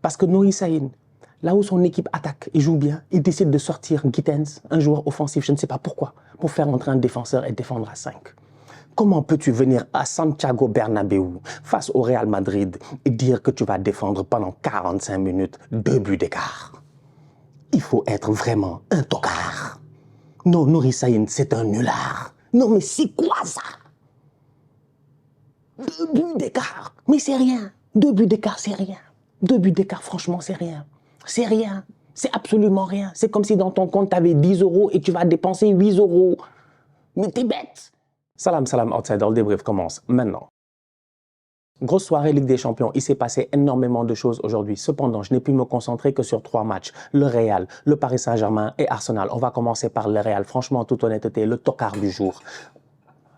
Parce que Nouri Sahin, là où son équipe attaque et joue bien, il décide de sortir Gittens, un joueur offensif, je ne sais pas pourquoi, pour faire entrer un défenseur et défendre à 5. Comment peux-tu venir à Santiago Bernabéu face au Real Madrid et dire que tu vas défendre pendant 45 minutes 2 buts d'écart? Il faut être vraiment un tocard. Non, Nouri Sahin, c'est un nulard. Non, mais c'est quoi ça? 2 buts d'écart. Mais c'est rien. 2 buts d'écart, c'est rien. 2 buts d'écart, franchement, c'est rien. C'est rien. C'est absolument rien. C'est comme si dans ton compte, tu avais 10 € et tu vas dépenser 8 €. Mais t'es bête. Salam, salam, outsider, le débrief commence maintenant. Grosse soirée Ligue des Champions, il s'est passé énormément de choses aujourd'hui. Cependant, je n'ai pu me concentrer que sur 3 matchs. Le Real, le Paris Saint-Germain et Arsenal. On va commencer par le Real. Franchement, en toute honnêteté, le tocard du jour.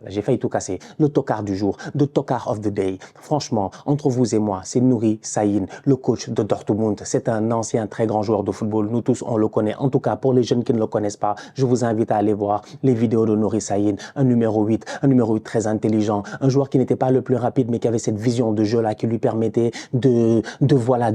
J'ai failli tout casser. Le tocard du jour, the tocard of the day. Franchement, entre vous et moi, c'est Nouri Sahin, le coach de Dortmund. C'est un ancien très grand joueur de football. Nous tous, on le connaît. En tout cas, pour les jeunes qui ne le connaissent pas, je vous invite à aller voir les vidéos de Nouri Sahin. Un numéro 8 très intelligent. Un joueur qui n'était pas le plus rapide, mais qui avait cette vision de jeu-là qui lui permettait de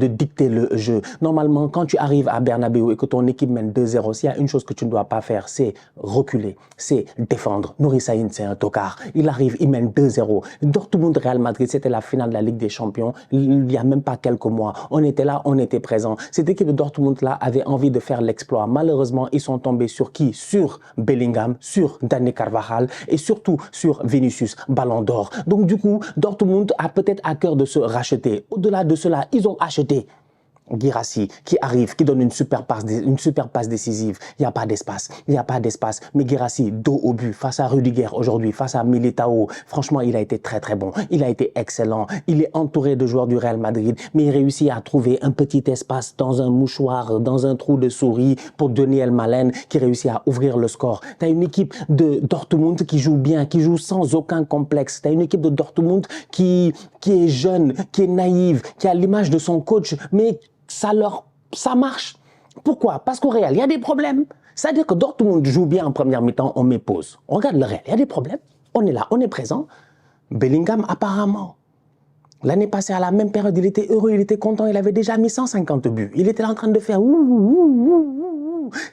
dicter le jeu. Normalement, quand tu arrives à Bernabéu et que ton équipe mène 2-0, s'il y a une chose que tu ne dois pas faire, c'est reculer, c'est défendre. Nouri Sahin, c'est un tocard. Il arrive, il mène 2-0. Dortmund Real Madrid, c'était la finale de la Ligue des Champions. Il n'y a même pas quelques mois. On était là, on était présent. Cette équipe de Dortmund-là avait envie de faire l'exploit. Malheureusement, ils sont tombés sur qui? Sur Bellingham, sur Dani Carvajal et surtout sur Vinicius, Ballon d'Or. Donc du coup, Dortmund a peut-être à cœur de se racheter. Au-delà de cela, ils ont acheté Guirassy qui arrive, qui donne une super passe décisive. Il n'y a pas d'espace. Il n'y a pas d'espace. Mais Guirassy, dos au but, face à Rudiger aujourd'hui, face à Militao, franchement, il a été très très bon. Il a été excellent. Il est entouré de joueurs du Real Madrid, mais il réussit à trouver un petit espace dans un mouchoir, dans un trou de souris pour Daniel Malen qui réussit à ouvrir le score. Tu as une équipe de Dortmund qui joue bien, qui joue sans aucun complexe. Tu as une équipe de Dortmund qui est jeune, qui est naïve, qui a l'image de son coach, mais ça marche. Pourquoi? Parce qu'au Real, il y a des problèmes. C'est-à-dire que Dortmund joue bien en première mi-temps, on met pause. On regarde le Real, il y a des problèmes. On est là, on est présent. Bellingham, apparemment, l'année passée, à la même période, il était heureux, il était content, il avait déjà mis 150 buts. Il était là en train de faire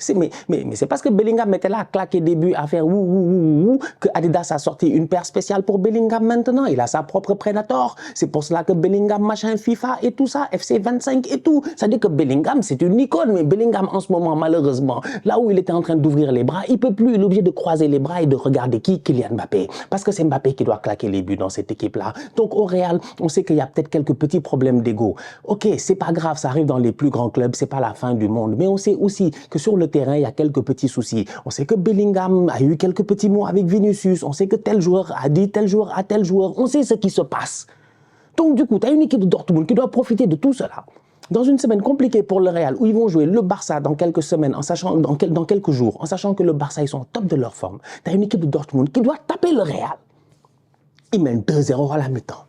mais c'est parce que Bellingham était là à claquer des buts, à faire que Adidas a sorti une paire spéciale pour Bellingham maintenant. Il a sa propre Predator. C'est pour cela que Bellingham, machin, FIFA et tout ça, FC 25 et tout. Ça dit que Bellingham, c'est une icône. Mais Bellingham, en ce moment, malheureusement, là où il était en train d'ouvrir les bras, il peut plus. Il est obligé de croiser les bras et de regarder qui? Kylian Mbappé. Parce que c'est Mbappé qui doit claquer les buts dans cette équipe-là. Donc au Real, on sait qu'il y a peut-être quelques petits problèmes d'ego. Ok, c'est pas grave, ça arrive dans les plus grands clubs, c'est pas la fin du monde. Mais on sait aussi que sur le terrain, il y a quelques petits soucis. On sait que Bellingham a eu quelques petits mots avec Vinicius. On sait que tel joueur a dit tel joueur à tel joueur. On sait ce qui se passe. Donc du coup, tu as une équipe de Dortmund qui doit profiter de tout cela. Dans une semaine compliquée pour le Real, où ils vont jouer le Barça dans quelques semaines, en sachant, dans quelques jours, en sachant que le Barça, ils sont au top de leur forme. Tu as une équipe de Dortmund qui doit taper le Real. Ils mènent 2-0 à la mi-temps.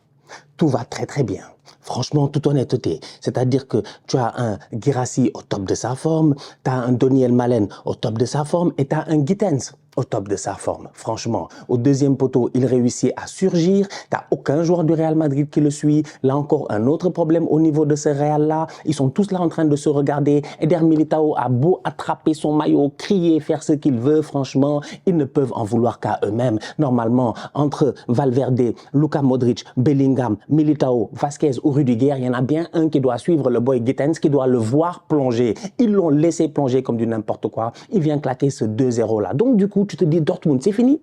Tout va très très bien. Franchement, toute honnêteté. C'est-à-dire que tu as un Guirassy au top de sa forme, tu as un Daniel Malen au top de sa forme et tu as un Gittens au top de sa forme. Franchement, au deuxième poteau, il réussit à surgir. Tu n'as aucun joueur du Real Madrid qui le suit. Là encore, un autre problème au niveau de ce Real-là. Ils sont tous là en train de se regarder. Eder Militao a beau attraper son maillot, crier, faire ce qu'il veut. Franchement, ils ne peuvent en vouloir qu'à eux-mêmes. Normalement, entre Valverde, Luka Modric, Bellingham, Militao, Vasquez ou Rudiger, il y en a bien un qui doit suivre le boy Gittens, qui doit le voir plonger. Ils l'ont laissé plonger comme du n'importe quoi. Il vient claquer ce 2-0-là. Donc, du coup, tu te dis, Dortmund, c'est fini.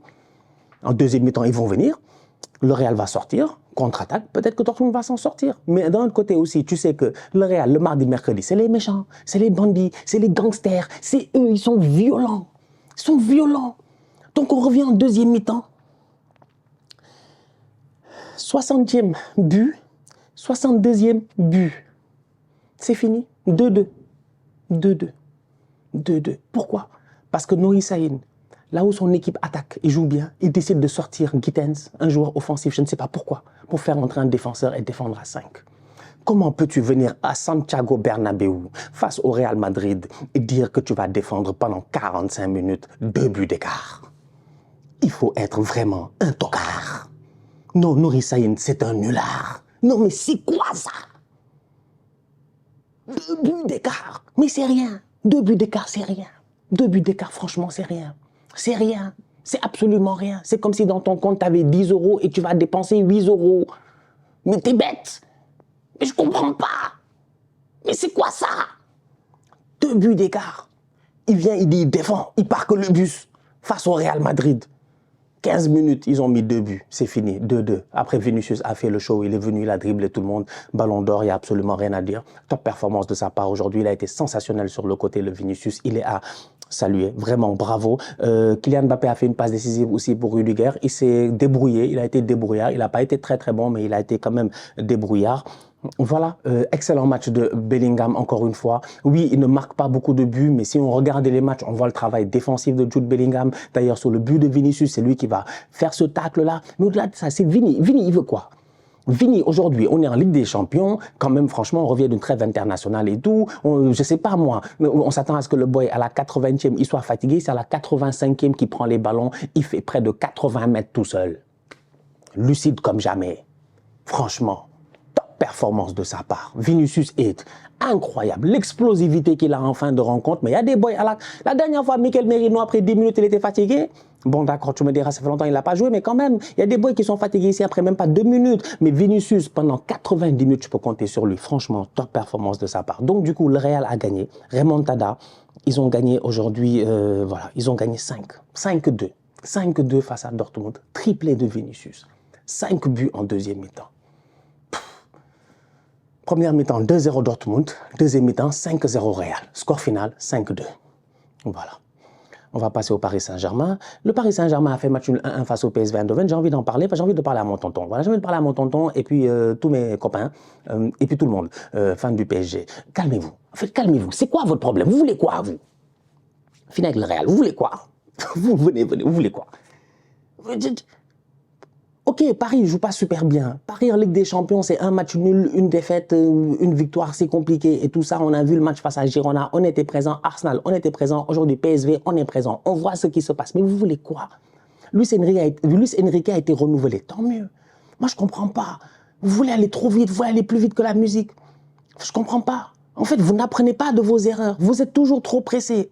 En deuxième mi-temps, ils vont venir. Le Real va sortir, contre-attaque. Peut-être que Dortmund va s'en sortir. Mais d'un autre côté aussi, tu sais que le Real, le mardi, mercredi, c'est les méchants, c'est les bandits, c'est les gangsters. C'est eux, ils sont violents. Ils sont violents. Donc, on revient en deuxième mi-temps. 60e but, 62e but. C'est fini. 2-2. 2-2. 2-2. Pourquoi? Parce que Nouri Sahin, là où son équipe attaque et joue bien, il décide de sortir Gittens, un joueur offensif, je ne sais pas pourquoi, pour faire entrer un défenseur et défendre à 5. Comment peux-tu venir à Santiago Bernabéu face au Real Madrid et dire que tu vas défendre pendant 45 minutes 2 buts d'écart? Il faut être vraiment un tocard. Non, Nouri Sahin, c'est un nulard. Non, mais c'est quoi ça? 2 buts d'écart. Mais c'est rien. 2 buts d'écart, c'est rien. 2 buts d'écart, franchement, c'est rien. C'est rien. C'est absolument rien. C'est comme si dans ton compte, tu avais 10 euros et tu vas dépenser 8 euros. Mais t'es bête. Mais je comprends pas. Mais c'est quoi ça? 2 buts d'écart. Il vient, il dit, il défend, il parque le bus face au Real Madrid. 15 minutes, ils ont mis 2 buts. C'est fini, 2-2. Après, Vinicius a fait le show, il est venu, il a dribblé tout le monde. Ballon d'or, il n'y a absolument rien à dire. Top performance de sa part aujourd'hui. Il a été sensationnel sur le côté, le Vinicius. Il est à saluer. Vraiment, bravo. Kylian Mbappé a fait une passe décisive aussi pour Rudiger. Il s'est débrouillé, il a été débrouillard. Il n'a pas été très bon, mais il a été quand même débrouillard. Voilà, excellent match de Bellingham encore une fois. Oui, il ne marque pas beaucoup de buts, mais si on regarde les matchs, on voit le travail défensif de Jude Bellingham. D'ailleurs, sur le but de Vinicius, c'est lui qui va faire ce tacle-là. Mais au-delà de ça, c'est Vini. Vini, il veut quoi? Vini, aujourd'hui, on est en Ligue des Champions. Quand même, franchement, on revient d'une trêve internationale et tout. Je sais pas, moi, on s'attend à ce que le boy, à la 80e, il soit fatigué. C'est à la 85e qu'il prend les ballons. Il fait près de 80 mètres tout seul. Lucide comme jamais. Franchement. Performance de sa part. Vinicius est incroyable. L'explosivité qu'il a en fin de rencontre. Mais il y a des boys. La dernière fois, Mikel Merino, après 10 minutes, il était fatigué. Bon, d'accord, tu me diras, ça fait longtemps qu'il n'a pas joué, mais quand même, il y a des boys qui sont fatigués ici après même pas 2 minutes. Mais Vinicius, pendant 90 minutes, tu peux compter sur lui. Franchement, top performance de sa part. Donc, du coup, le Real a gagné. Remontada, ils ont gagné aujourd'hui, voilà, ils ont gagné 5-2. 5-2 face à Dortmund. Triplé de Vinicius. 5 buts en deuxième mi-temps. Première mi-temps, 2-0 Dortmund. Deuxième mi-temps, 5-0 Real. Score final, 5-2. Voilà. On va passer au Paris Saint-Germain. Le Paris Saint-Germain a fait match 1-1 face au PSV Eindhoven. J'ai envie d'en parler, j'ai envie de parler à mon tonton. Voilà, j'ai envie de parler à mon tonton et puis tous mes copains et puis tout le monde, fans du PSG. Calmez-vous. En fait, calmez-vous. C'est quoi votre problème? Vous voulez quoi, vous? Finir avec le Real, vous voulez quoi? Venez, vous voulez quoi? Ok, Paris ne joue pas super bien. Paris en Ligue des Champions, c'est un match nul, une défaite, une victoire, c'est compliqué. Et tout ça, on a vu le match face à Girona, on était présent. Arsenal, on était présent. Aujourd'hui, PSV, on est présent. On voit ce qui se passe. Mais vous voulez quoi? Luis Enrique a été renouvelé. Tant mieux. Moi, je ne comprends pas. Vous voulez aller trop vite, vous voulez aller plus vite que la musique. Je ne comprends pas. En fait, vous n'apprenez pas de vos erreurs. Vous êtes toujours trop pressé.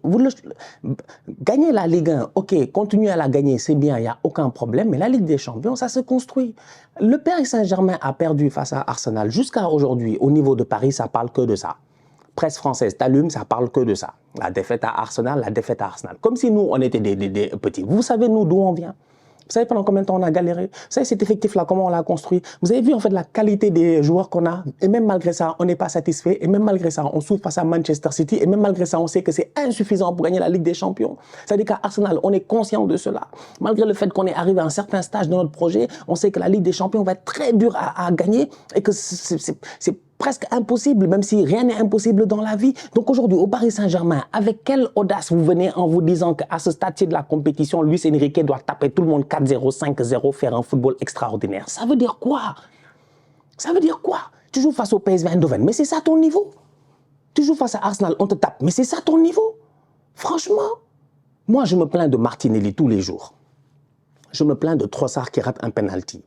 Gagnez la Ligue 1, ok, continuez à la gagner, c'est bien, il n'y a aucun problème. Mais la Ligue des Champions, ça se construit. Le Paris Saint-Germain a perdu face à Arsenal. Jusqu'à aujourd'hui, au niveau de Paris, ça parle que de ça. Presse française, t'allumes, ça parle que de ça. La défaite à Arsenal, la défaite à Arsenal. Comme si nous, on était des petits. Vous savez, nous, d'où on vient? Vous savez pendant combien de temps on a galéré? Vous savez cet effectif-là, comment on l'a construit? Vous avez vu en fait la qualité des joueurs qu'on a? Et même malgré ça, on n'est pas satisfait. Et même malgré ça, on souffre face à Manchester City. Et même malgré ça, on sait que c'est insuffisant pour gagner la Ligue des Champions. C'est-à-dire qu'à Arsenal, on est conscient de cela. Malgré le fait qu'on est arrivé à un certain stage de notre projet, on sait que la Ligue des Champions va être très dure à gagner et que c'est presque impossible, même si rien n'est impossible dans la vie. Donc aujourd'hui, au Paris Saint-Germain, avec quelle audace vous venez en vous disant qu'à ce stade de la compétition, Luis Enrique doit taper tout le monde 4-0, 5-0, faire un football extraordinaire? Ça veut dire quoi? Ça veut dire quoi? Tu joues face au PSV Eindhoven, mais c'est ça ton niveau? Tu joues face à Arsenal, on te tape, mais c'est ça ton niveau? Franchement, moi je me plains de Martinelli tous les jours. Je me plains de Trossard qui rate un penalty.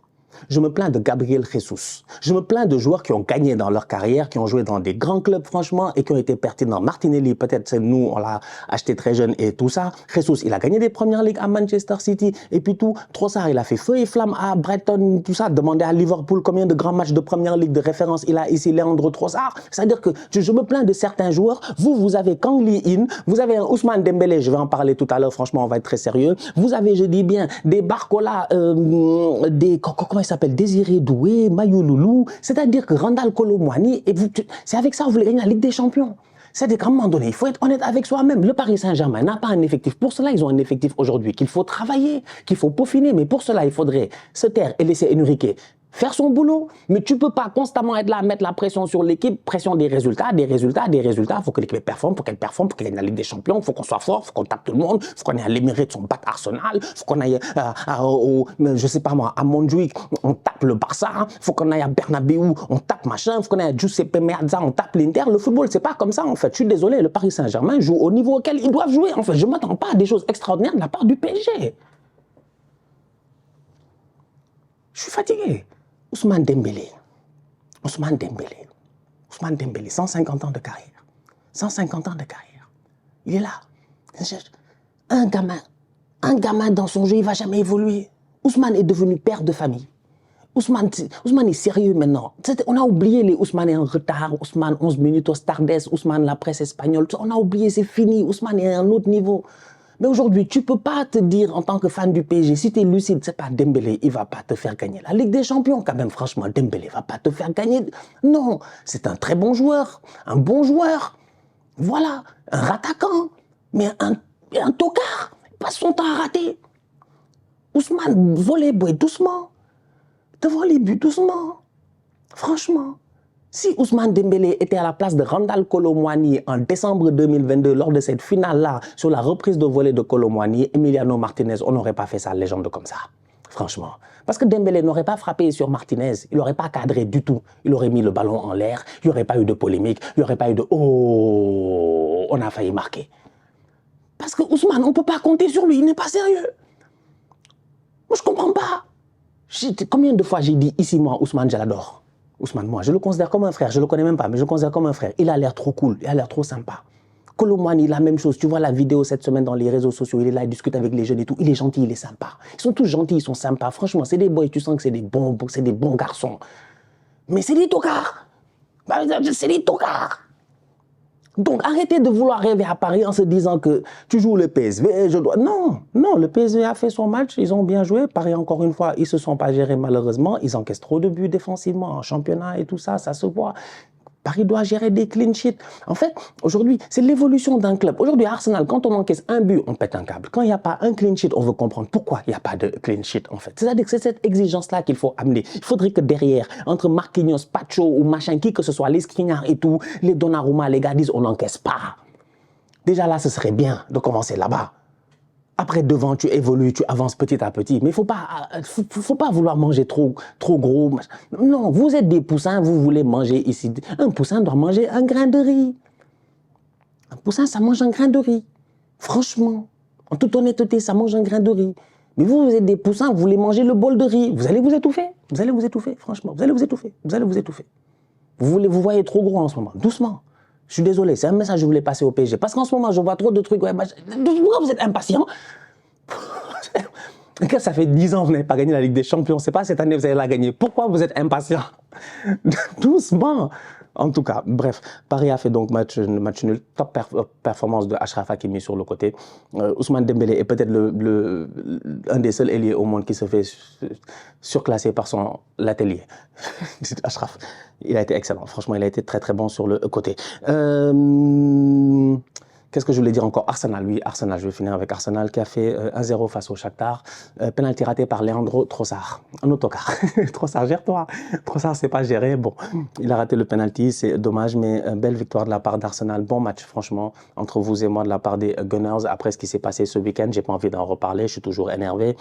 Je me plains de Gabriel Jesus. Je me plains de joueurs qui ont gagné dans leur carrière, qui ont joué dans des grands clubs, franchement, et qui ont été pertinents. Martinelli, peut-être c'est nous, on l'a acheté très jeune et tout ça. Jesus, il a gagné des premières ligues à Manchester City et puis tout. Trossard, il a fait feu et flamme à Brighton, tout ça. Demandez à Liverpool combien de grands matchs de première ligue de référence il a ici, Leandro Trossard. C'est-à-dire que je me plains de certains joueurs. Vous avez Kang Lee-in, vous avez un Ousmane Dembélé, je vais en parler tout à l'heure, franchement, on va être très sérieux. Vous avez, je dis bien, des Barcola, comment il s'appelle, Désiré Doué, Mayou Loulou, c'est-à-dire que Randal Kolo Muani, c'est avec ça que vous voulez gagner la Ligue des Champions. C'est-à-dire qu'à un moment donné, il faut être honnête avec soi-même. Le Paris Saint-Germain n'a pas un effectif. Pour cela, ils ont un effectif aujourd'hui qu'il faut travailler, qu'il faut peaufiner. Mais pour cela, il faudrait se taire et laisser Enrique faire son boulot. Mais tu ne peux pas constamment être là à mettre la pression sur l'équipe, pression des résultats, des résultats, des résultats. Il faut que l'équipe performe, pour qu'elle performe, pour qu'elle gagne la Ligue des Champions. Il faut qu'on soit fort, il faut qu'on tape tout le monde, il faut qu'on aille à l'Emirates, on batte Arsenal, il faut qu'on aille je sais pas moi, à Montjuic, on tape le Barça, il faut qu'on aille à Bernabeu, on tape machin, il faut qu'on aille à Giuseppe Meazza, on tape l'Inter. Le football, c'est pas comme ça en fait. Je suis désolé, le Paris Saint-Germain joue au niveau auquel ils doivent jouer. En fait, je ne m'attends pas à des choses extraordinaires de la part du PSG. Je suis fatigué. Ousmane Dembélé. Ousmane Dembélé, 150 ans de carrière. 150 ans de carrière. Il est là. Un gamin dans son jeu, il ne va jamais évoluer. Ousmane est devenu père de famille. Ousmane est sérieux maintenant. On a oublié les Ousmane est en retard, Ousmane 11 minutes au Stardust, Ousmane la presse espagnole. On a oublié, c'est fini. Ousmane est à un autre niveau. Mais aujourd'hui, tu ne peux pas te dire en tant que fan du PSG, si tu es lucide, c'est pas Dembélé, il ne va pas te faire gagner la Ligue des Champions. Quand même, franchement, Dembélé ne va pas te faire gagner. Non, c'est un très bon joueur, un bon joueur. Voilà, un rattaquant, mais un tocard. Il passe son temps à rater. Ousmane, volley boy, doucement. Devant les buts, doucement. Franchement. Si Ousmane Dembélé était à la place de Randal Kolo Muani en décembre 2022, lors de cette finale-là, sur la reprise de volée de Kolo Muani, Emiliano Martinez, on n'aurait pas fait sa légende comme ça. Franchement. Parce que Dembélé n'aurait pas frappé sur Martinez, il n'aurait pas cadré du tout. Il aurait mis le ballon en l'air, il n'y aurait pas eu de polémique, il n'y aurait pas eu de « Oh, on a failli marquer ». Parce que Ousmane, on ne peut pas compter sur lui, il n'est pas sérieux. Moi, je ne comprends pas. Combien de fois j'ai dit ici, moi, Ousmane, je l'adore. Ousmane, moi, je le considère comme un frère. Je ne le connais même pas, mais je le considère comme un frère. Il a l'air trop cool, il a l'air trop sympa. Kolo Muani, la même chose. Tu vois la vidéo cette semaine dans les réseaux sociaux, il est là, il discute avec les jeunes et tout. Il est gentil, il est sympa. Ils sont tous gentils, ils sont sympas. Franchement, c'est des boys, tu sens que c'est des bons garçons. Mais c'est des tocards. C'est des tocards. Donc, arrêtez de vouloir rêver à Paris en se disant que tu joues le PSV, je dois... Non, non, le PSV a fait son match, ils ont bien joué. Paris, encore une fois, ils ne se sont pas gérés malheureusement. Ils encaissent trop de buts défensivement en championnat et tout ça, ça se voit. Paris doit gérer des clean sheets. En fait, aujourd'hui, c'est l'évolution d'un club. Aujourd'hui, Arsenal, quand on encaisse un but, on pète un câble. Quand il n'y a pas un clean sheet, on veut comprendre pourquoi il n'y a pas de clean sheet, en fait. C'est-à-dire que c'est cette exigence-là qu'il faut amener. Il faudrait que derrière, entre Marquinhos, Pacho ou machin, qui que ce soit, les Skriniar et tout, les Donnarumma, les gars disent on n'encaisse pas. Déjà là, ce serait bien de commencer là-bas. Après, devant, tu évolues, tu avances petit à petit. Mais il ne faut pas vouloir manger trop gros. Non, vous êtes des poussins, vous voulez manger ici. Un poussin doit manger un grain de riz. Un poussin, ça mange un grain de riz. Franchement, en toute honnêteté, ça mange un grain de riz. Mais vous êtes des poussins, vous voulez manger le bol de riz. Vous allez vous étouffer. Vous allez vous étouffer, franchement. Vous allez vous étouffer. Vous allez vous étouffer. Vous voyez trop gros en ce moment. Doucement. Je suis désolé, c'est un message que je voulais passer au PSG. Parce qu'en ce moment, je vois trop de trucs. Ouais, pourquoi vous êtes impatient? Ça fait 10 ans que vous n'avez pas gagné la Ligue des Champions. C'est pas cette année que vous allez la gagner. Pourquoi vous êtes impatient? Doucement. En tout cas, bref, Paris a fait donc match nul. Top performance de Achraf Hakimi sur le côté. Ousmane Dembélé est peut-être un des seuls ailiers au monde qui se fait surclasser par son atelier. Achraf, il a été excellent. Franchement, il a été très très bon sur le côté. Qu'est-ce que je voulais dire encore? Arsenal, oui, Arsenal, je vais finir avec Arsenal qui a fait 1-0 face au Shakhtar. Penalty raté par Leandro Trossard, un autocar. Trossard, gère-toi. Trossard, c'est pas géré. Bon, il a raté le penalty, c'est dommage, mais belle victoire de la part d'Arsenal. Bon match, franchement, entre vous et moi, de la part des Gunners. Après ce qui s'est passé ce week-end, j'ai pas envie d'en reparler, je suis toujours énervé.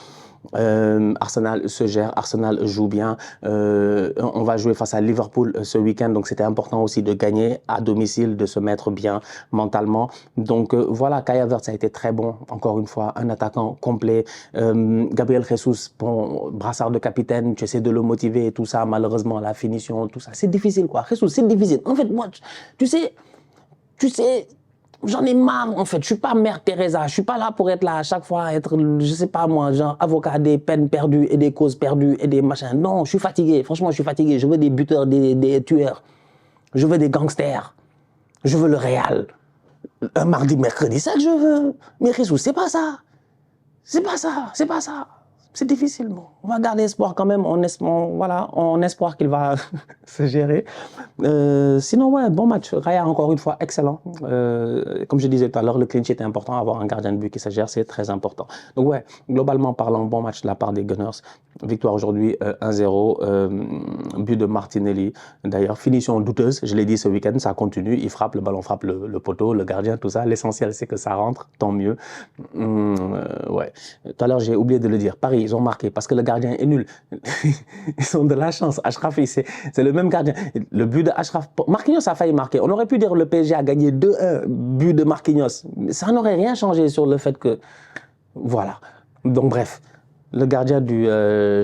Arsenal se gère, Arsenal joue bien. On va jouer face à Liverpool ce week-end, donc c'était important aussi de gagner à domicile, de se mettre bien mentalement. Donc voilà, Kai Havertz a été très bon, encore une fois, un attaquant complet. Gabriel Jesus, bon, brassard de capitaine, tu essaies de le motiver et tout ça, malheureusement, la finition, tout ça, c'est difficile quoi. Jesus, c'est difficile. En fait, moi, tu sais, j'en ai marre en fait, je suis pas Mère Teresa, je suis pas là pour être là à chaque fois, être, je sais pas moi, genre avocat des peines perdues et des causes perdues et des machins. Non, je suis fatigué, franchement, je suis fatigué. Je veux des buteurs, des tueurs. Je veux des gangsters. Je veux le Real. Un mardi, mercredi, c'est ça que je veux. Mais Jesus, c'est pas ça. C'est pas ça, c'est pas ça. C'est difficile, bon. On va garder espoir quand même, en espoir qu'il va se gérer. Sinon, ouais, bon match. Raya, encore une fois, excellent. Comme je disais tout à l'heure, le clean sheet est important. Avoir un gardien de but qui se gère, c'est très important. Donc, ouais, globalement parlant, bon match de la part des Gunners. Victoire aujourd'hui 1-0. But de Martinelli. D'ailleurs, finition douteuse. Je l'ai dit ce week-end, ça continue. Il frappe, le ballon frappe le poteau, le gardien, tout ça. L'essentiel, c'est que ça rentre. Tant mieux. Ouais. Tout à l'heure, j'ai oublié de le dire. Paris, ils ont marqué parce que le gardien est nul. Ils ont de la chance. Achraf, c'est le même gardien. Le but de Achraf, Marquinhos a failli marquer. On aurait pu dire que le PSG a gagné 2-1, but de Marquinhos. Ça n'aurait rien changé sur le fait que... Voilà. Donc bref, Le gardien du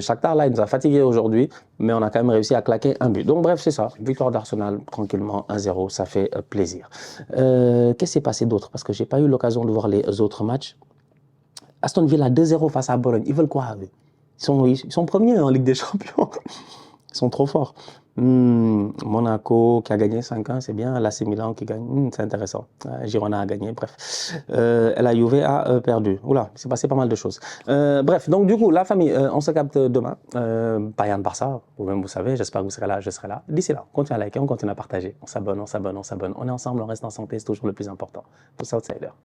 Shakhtar, là, il nous a fatigués aujourd'hui, mais on a quand même réussi à claquer un but. Donc bref, c'est ça. Victoire d'Arsenal, tranquillement, 1-0, ça fait plaisir. Qu'est-ce qui s'est passé d'autre? Parce que je n'ai pas eu l'occasion de voir les autres matchs. Aston Villa 2-0 face à Bologne. Ils veulent quoi, eux? Ils sont premiers en Ligue des Champions. Ils sont trop forts. Monaco qui a gagné 5-1, c'est bien. L'AC Milan qui gagne, c'est intéressant. Girona a gagné, bref. La Juve a perdu. Oula, il s'est passé pas mal de choses. Bref, donc du coup, la famille, on se capte demain. Bayern Barça, vous-même vous savez, j'espère que vous serez là, je serai là. D'ici là, on continue à liker, on continue à partager. On s'abonne, on s'abonne, on s'abonne. On est ensemble, on reste en santé, c'est toujours le plus important. Tous outsiders.